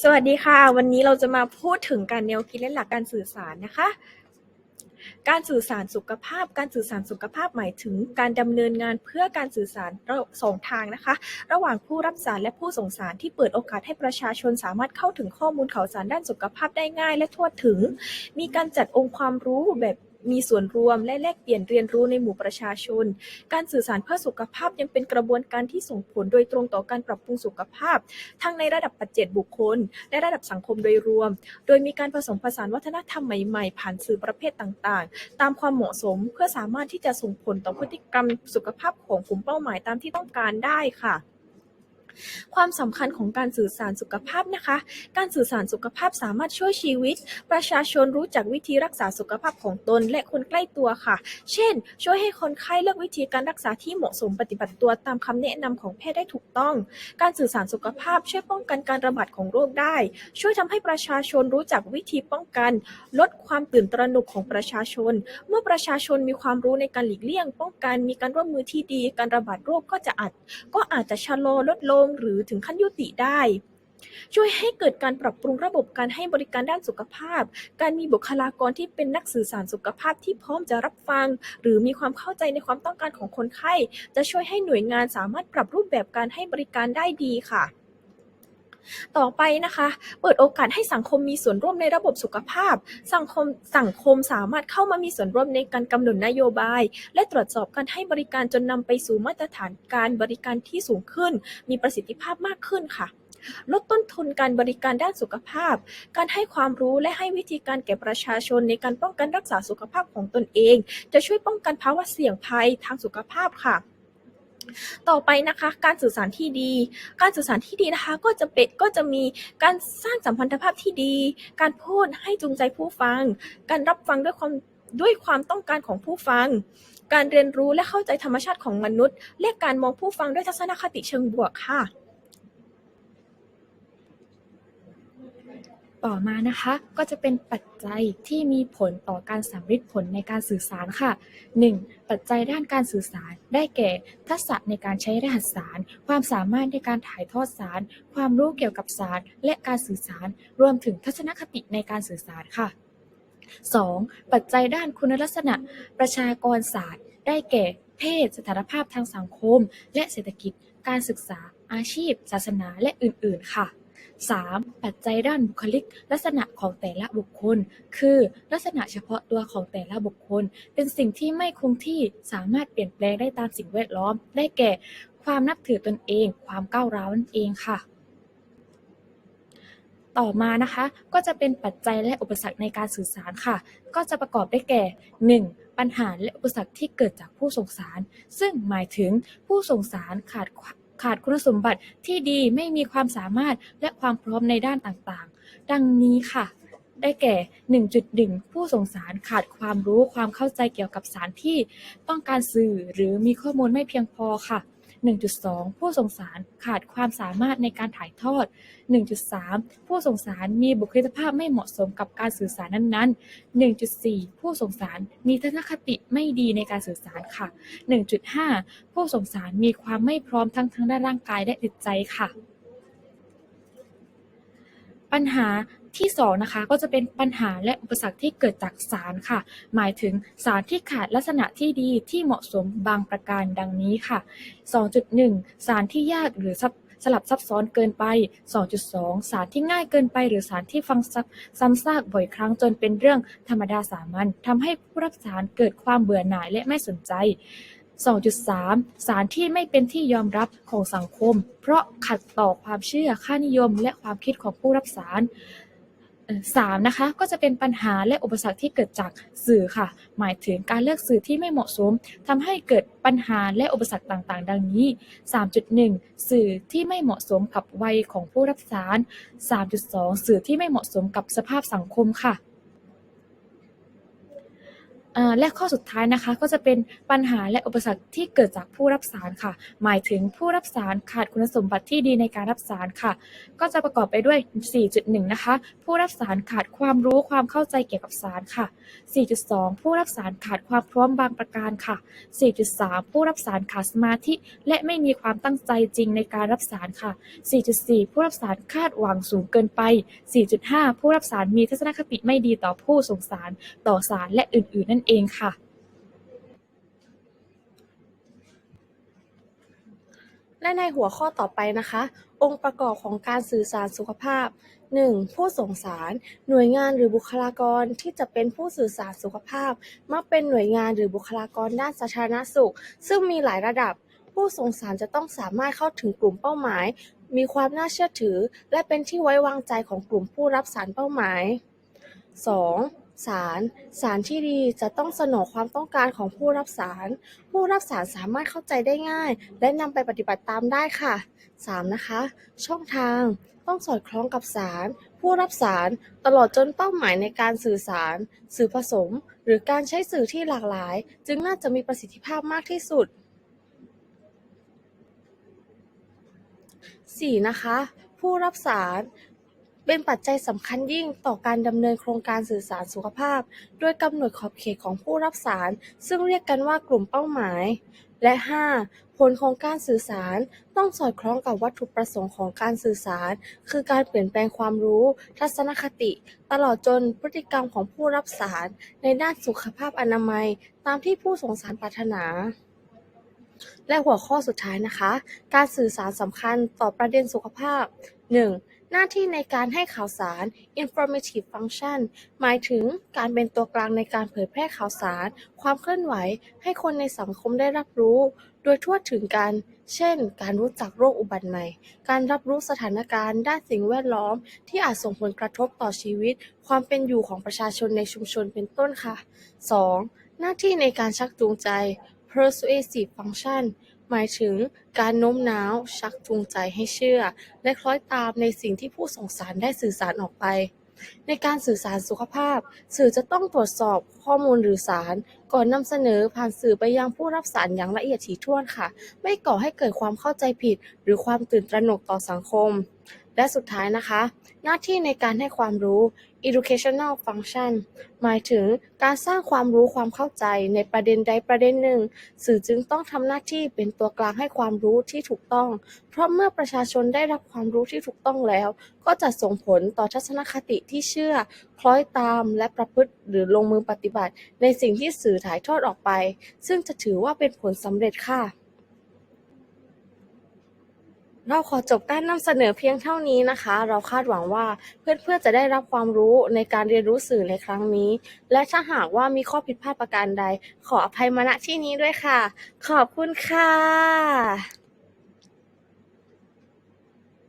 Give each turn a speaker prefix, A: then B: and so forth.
A: สวัสดีค่ะวันนี้เราจะมาพูดถึงการแนวคิดและหลักการสื่อสารนะคะการสื่อสารสุขภาพการสื่อสารสุขภาพหมายถึงการดำเนินงานเพื่อการสื่อสารสองทางนะคะระหว่างผู้รับสารและผู้ส่งสารที่เปิดโอกาสให้ประชาชนสามารถเข้าถึงข้อมูลข่าวสารด้านสุขภาพได้ง่ายและทั่วถึงมีการจัดองค์ความรู้แบบมีส่วนรวมและแลกเปลี่ยนเรียนรู้ในหมู่ประชาชนการสื่อสารเพื่อสุขภาพยังเป็นกระบวนการที่ส่งผลโดยตรงต่อการปรับปรุงสุขภาพทั้งในระดับปัจเจกบุคคลและระดับสังคมโดยรวมโดยมีการผสมผสานวัฒนธรรมใหม่ๆผ่านสื่อประเภทต่างๆตามความเหมาะสมเพื่อสามารถที่จะส่งผลต่อพฤติกรรมสุขภาพของกลุ่มเป้าหมายตามที่ต้องการได้ค่ะความสำคัญของการสื่อสารสุขภาพนะคะการสื่อสารสุขภาพสามารถช่วยชีวิตประชาชนรู้จักวิธีรักษาสุขภาพของตนและคนใกล้ตัวค่ะเช่นช่วยให้คนไข้เลือกวิธีการรักษาที่เหมาะสมปฏิบัติตัวตามคำแนะนำของแพทย์ได้ถูกต้องการสื่อสารสุขภาพช่วยป้องกันการระบาดของโรคได้ช่วยทำให้ประชาชนรู้จักวิธีป้องกันลดความตื่นตระหนกของประชาชนเมื่อประชาชนมีความรู้ในการหลีกเลี่ยงป้องกันมีการร่วมมือที่ดีการระบาดโรคก็อาจจะชะลอลดลงหรือถึงขั้นยุติได้ช่วยให้เกิดการปรับปรุงระบบการให้บริการด้านสุขภาพการมีบุคลากรที่เป็นนักสื่อสารสุขภาพที่พร้อมจะรับฟังหรือมีความเข้าใจในความต้องการของคนไข้จะช่วยให้หน่วยงานสามารถปรับรูปแบบการให้บริการได้ดีค่ะต่อไปนะคะเปิดโอกาสให้สังคมมีส่วนร่วมในระบบสุขภาพสังคมสามารถเข้ามามีส่วนร่วมในการกำหนดนโยบายและตรวจสอบการให้บริการจนนำไปสู่มาตรฐานการบริการที่สูงขึ้นมีประสิทธิภาพมากขึ้นค่ะลดต้นทุนการบริการด้านสุขภาพการให้ความรู้และให้วิธีการแก่ประชาชนในการป้องกันรักษาสุขภาพของตนเองจะช่วยป้องกันภาวะเสี่ยงภัยทางสุขภาพค่ะ ต่อไปนะคะการสื่อสารที่ดีการสื่อสารที่ดีนะคะก็จะมีการสร้างสัมพันธภาพที่ดีการพูดให้จูงใจผู้ฟังการรับฟังด้วยความต้องการของผู้ฟังการเรียนรู้และเข้าใจธรรมชาติของมนุษย์และการมองผู้ฟังด้วยทัศนคติเชิงบวกค่ะ
B: ต่อมานะคะก็จะเป็นปัจจัยที่มีผลต่อการสำฤทธิ์ผลในการสื่อสารค่ะ 1. ปัจจัยด้านการสื่อสารได้แก่ทักษะในการใช้รหัสสารความสามารถในการถ่ายทอดสารความรู้เกี่ยวกับสารและการสื่อสารรวมถึงทัศนคติในการสื่อสารค่ะ 2. ปัจจัยด้านคุณลักษณะประชากรศาสตร์ได้แก่เพศสถานภาพทางสังคมและเศรษฐกิจการศึกษาอาชีพศาสนาและอื่นๆค่ะ 3. ปัจจัยด้านบุคลิกลักษณะของแต่ละบุคคลคือลักษณะเฉพาะตัวของแต่ละบุคคลเป็นสิ่งที่ไม่คงที่สามารถเปลี่ยนแปลงได้ตามสิ่งแวดล้อมได้แก่ความนับถือตนเองความก้าวร้าวนั่นเองค่ะต่อมานะคะก็จะเป็นปัจจัยและอุปสรรคในการสื่อสารค่ะก็จะประกอบได้แก่ 1. ปัญหาและอุปสรรคที่เกิดจากผู้ส่งสารซึ่งหมายถึงผู้ส่งสารขาดคุณสมบัติที่ดีไม่มีความสามารถและความพร้อมในด้านต่างๆดังนี้ค่ะได้แก่ 1.1 ผู้ส่งสารขาดความรู้ความเข้าใจเกี่ยวกับสารที่ต้องการสื่อหรือมีข้อมูลไม่เพียงพอค่ะ 1.2 ผู้ส่งสารขาดความสามารถในการถ่ายทอด 1.3 ผู้ส่งสารมีบุคลิกภาพไม่เหมาะสมกับการสื่อสารนั้นๆ 1.4 ผู้ส่งสารมีทัศนคติไม่ดีในการสื่อสารค่ะ 1.5 ผู้ส่งสารมีความไม่พร้อมทั้งด้านร่างกายและจิตใจค่ะ ปัญหาที่2นะคะก็จะเป็นปัญหาและอุปสรรคที่เกิดจากสารค่ะหมายถึงสารที่ขาดลักษณะที่ดีที่เหมาะสมบางประการดังนี้ค่ะ 2.1 สารที่ยากหรือสลับซับซ้อนเกินไป 2.2 สารที่ง่ายเกินไปหรือสารที่ฟังซ้ำซากบ่อยครั้งจนเป็นเรื่องธรรมดาสามัญทำให้ผู้รับสารเกิดความเบื่อหน่ายและไม่สนใจ 2.3 สารที่ไม่เป็นที่ยอมรับของสังคมเพราะขัดต่อความเชื่อค่านิยมและความคิดของผู้รับสาร3นะคะก็จะเป็นปัญหาและอุปสรรคที่เกิดจากสื่อค่ะหมายถึงการเลือกสื่อที่ไม่เหมาะสมทำให้เกิดปัญหาและอุปสรรคต่างๆดังนี้ 3.1 สื่อที่ไม่เหมาะสมกับวัยของผู้รับสาร 3.2 สื่อที่ไม่เหมาะสมกับสภาพสังคมค่ะ และข้อสุดท้ายนะคะก็จะเป็นปัญหาและอุปสรรคที่เกิดจากผู้รับสารค่ะหมายถึงผู้รับสารขาดคุณสมบัติที่ดีในการรับสารค่ะก็จะประกอบไปด้วย 4.1 นะคะผู้รับสารขาดความรู้ความเข้าใจเกี่ยวกับสารค่ะ 4.2 ผู้รับสารขาดความพร้อมบางประการค่ะ 4.3 ผู้รับสารขาดสมาธิและไม่มีความตั้งใจจริงในการรับสารค่ะ 4.4 ผู้รับสารคาดหวังสูงเกินไป 4.5 ผู้รับสารมีทัศนคติไม่ดีต่อผู้ส่งสารต่อสารและอื่นๆนั่นเองค่ะ
C: และในหัวข้อต่อไปนะคะ องค์ประกอบของการสื่อสารสุขภาพ 1. ผู้ส่งสาร หน่วยงานหรือบุคลากรที่จะเป็นผู้สื่อสารสุขภาพ มักเป็นหน่วยงานหรือบุคลากรด้านสาธารณสุข ซึ่งมีหลายระดับ ผู้ส่งสารจะต้องสามารถเข้าถึงกลุ่มเป้าหมาย มีความน่าเชื่อถือ และเป็นที่ไว้วางใจของกลุ่มผู้รับสารเป้าหมาย 2. สารที่ดีจะต้องสนองความต้องการของผู้รับสาร ผู้รับสารสามารถเข้าใจได้ง่าย และนำไปปฏิบัติตามได้ค่ะ 3. นะคะ ช่องทางต้องสอดคล้องกับสาร ผู้รับสารตลอดจนเป้าหมายในการสื่อสาร สื่อผสม หรือการใช้สื่อที่หลากหลาย จึงน่าจะมีประสิทธิภาพมากที่สุด 4. นะคะ ผู้รับสารเป็นปัจจัยสำคัญยิ่งต่อการดำเนินโครงการสื่อสารสุขภาพ โดยกำหนดขอบเขตของผู้รับสาร ซึ่งเรียกกันว่ากลุ่มเป้าหมาย และ 5. ผลของการสื่อสารต้องสอดคล้องกับวัตถุประสงค์ของการสื่อสาร คือการเปลี่ยนแปลงความรู้ ทัศนคติ ตลอดจนพฤติกรรมของผู้รับสารในด้านสุขภาพอนามัย ตามที่ผู้ส่งสารปรารถนา และหัวข้อสุดท้ายนะคะ การสื่อสารสำคัญต่อประเด็นสุขภาพ 1. หน้าที่ในการให้ข่าวสาร informative function หมายถึงการเป็นตัวกลางในการเผยแพร่ข่าวสาร ความเคลื่อนไหวให้คนในสังคมได้รับรู้ โดยทั่วถึงกัน เช่น การรู้จักโรคอุบัติใหม่ การรับรู้สถานการณ์ด้านสิ่งแวดล้อมที่อาจส่งผลกระทบต่อชีวิต ความเป็นอยู่ของประชาชนในชุมชนเป็นต้นค่ะ 2. หน้าที่ในการชักจูงใจ persuasive function หมายถึงการโน้มน้าว ชักจูงใจให้เชื่อ และคล้อยตามในสิ่งที่ผู้ส่งสารได้สื่อสารออกไป ในการสื่อสารสุขภาพ สื่อจะต้องตรวจสอบข้อมูลหรือสาร ก่อนนำเสนอผ่านสื่อไปยังผู้รับสารอย่างละเอียดถี่ถ้วนค่ะ ไม่ก่อให้เกิดความเข้าใจผิด หรือความตื่นตระหนกต่อสังคม และสุดท้ายนะคะ หน้าที่ในการให้ความรู้ educational function หมายถึงการสร้างความรู้ความเข้าใจในประเด็นใดประเด็นหนึ่ง สื่อจึงต้องทำหน้าที่เป็นตัวกลางให้ความรู้ที่ถูกต้อง เพราะเมื่อประชาชนได้รับความรู้ที่ถูกต้องแล้ว ก็จะส่งผลต่อทัศนคติที่เชื่อ คล้อยตามและประพฤติหรือลงมือปฏิบัติในสิ่งที่สื่อถ่ายทอดออกไป ซึ่งจะถือว่าเป็นผลสำเร็จค่ะ เราขอจบการนำเสนอเพียงเท่านี้นะคะ เราคาดหวังว่าเพื่อนๆจะได้รับความรู้ในการเรียนรู้สื่อในครั้งนี้ และถ้าหากว่ามีข้อผิดพลาดประการใด ขออภัยมาณที่นี้ด้วยค่ะ ขอบคุณค่ะ